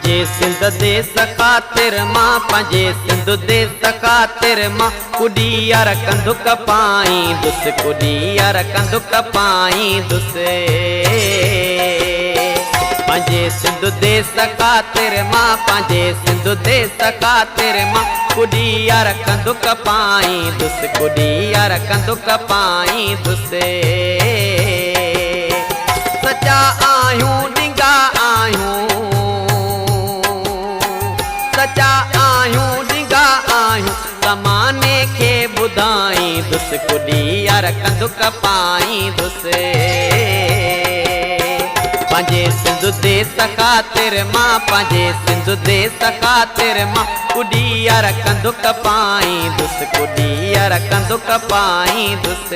पंजे सिंध देश खातिर मां, पंजे सिंध देश खातिर मां, कुड़ियार कंदुक पाईंदुस, कुड़ियार कंदुक पाईंदुस। पंजे सिंध देश खातिर मां, पंजे सिंध देश खातिर मां, कुड़ियार कंदुक पाईंदुस, कुड़ियार कंदुक पाईंदुस। सचा आहियूं डिंगा आहियूं, सचा आहियूं डिंगा आहियूं, ज़माने खे ॿुधाईंदुस, कुड़ियार कंदुक पाईंदुस। पंजे सिंध देश खातिर मां, पंजे सिंध देश खातिर मां, कुड़ियार कंदुक पाईंदुस, कुड़ियार कंदुक पाईंदुस।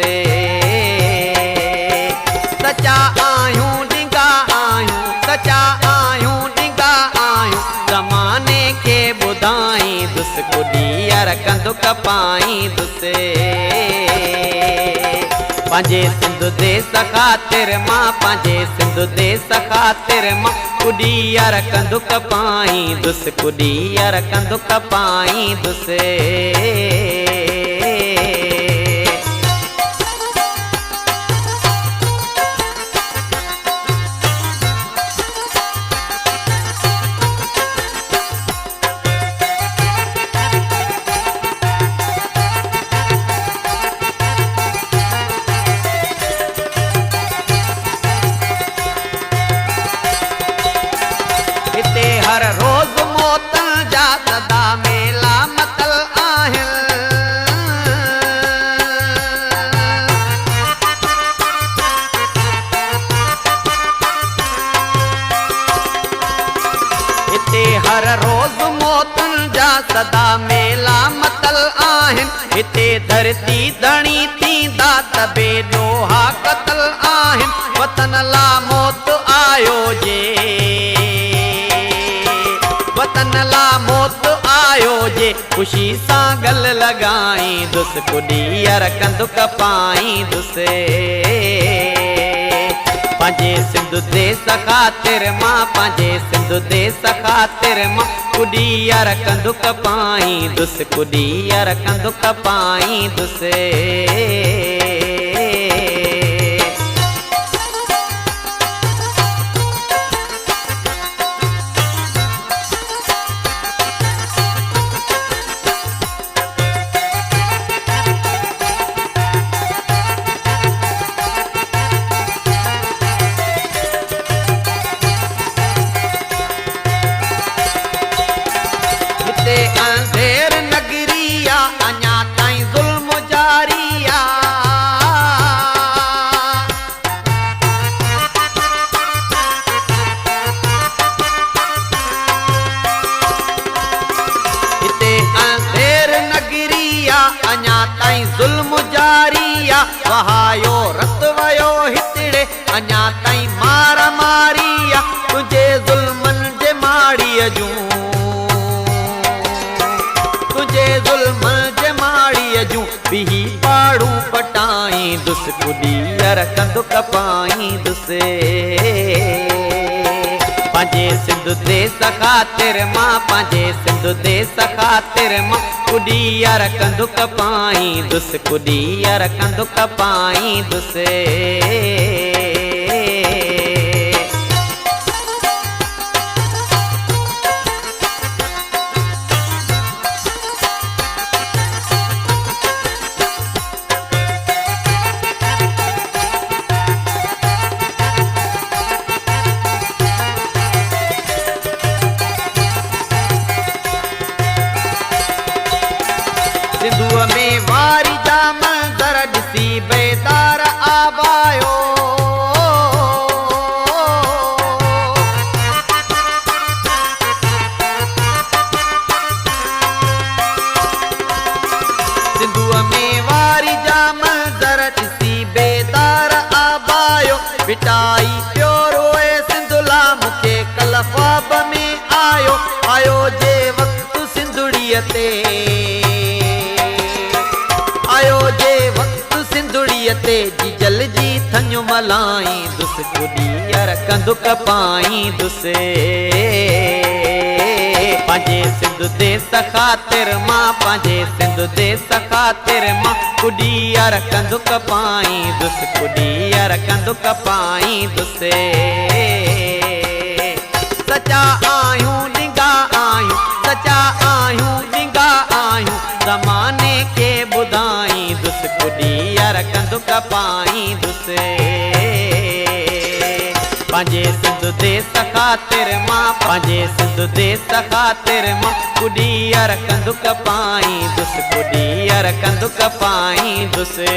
सचा आहियूं डिंगा आहियूं, सचा आहियूं डिंगा आहियूं, ज़माने खे ॿुधाईंदुस, कुड़ियार कंदुक पाईंदुस। पंजे सिंध देश खातिर मां, पंजे सिंध देश खातिर मां, कुड़ियार कंदुक पाईंदुस, कुड़ियार कंदुक पाईंदुस। हर रोज मौतन जा सदा मेला मतल आहिनि। हिते हर रोज मौतन जा सदा मेला मतल आहिनि। हिते धरती धणी थींदा त बेॾोहा क़तल आहिनि। वतन ला मौत आयो जे, वतन ला मौत आयो जे, ख़ुशी सां गल लॻाईंदुस, कुड़ियार कंदुक पाईंदुस। पंजे सिंध देश खातिर मां, पंजे सिंध देश खातिर मां, कुड़ियार कंदुक पाईंदुस, कुड़ियार कंदुक पाईंदुस। अंधेर नगरिया अञा ताईं ज़ुल्म जारिया। हिते अंधेर नगरिया अञा ताईं ज़ुल्म जारिया। वहायो रत वयो हितड़े अञा ताईं मार मारिया। तुंहिंजे ज़ुल्मनि जे माड़ीअ जूं, ज़ुल्म जे माड़ीअ जूं बिही पाड़ू पटाईंदुस, कुड़ियार कंदुक पाईंदुस। पंजे सिंध देश खातिर मां, पंजे सिंध देश खातिर मां, कुड़ियार कंदुक पाईंदुस, कुड़ियार कंदुक पाईंदुस। सिंधुअ में वारी जा मंज़र ॾिसी बेदार आवायो। सिंधुअ में वारी जा मंज़र ॾिसी बेदार आवायो। पिटाई पियो रोए सिंधुला मूंखे कल ख्वाब में आयो। आयो जे वक़्तु सिंधुड़ीअ ते, आयो जे वक़्तु सिंधुड़ीअ ते, जी जल जी थञु मलाईंदुस, कुड़ियार कंदुक पाईंदुस। पंहिंजे सिंध देस ख़ातिर मां पंहिंजे सिंध देस ख़ातिर मां कुॾीअर कंदुक पाईंदुसि कुॾीअर कंदुक पाईंदुसि सचा आहियूं ॾिंगा आहियूं सचा आहियूं ॾिंगा आहियूं ज़माने खे ॿुधाईंदुसि कुॾीअर कंदुक पाईंदुसि पंहिंजे सिंध देस ख़ातिर मां पंहिंजे सिंध देस ख़ातिर मां कुॾीअर कंदुक पाईंदुसि कुॾीअर कंदुक पाईंदुसि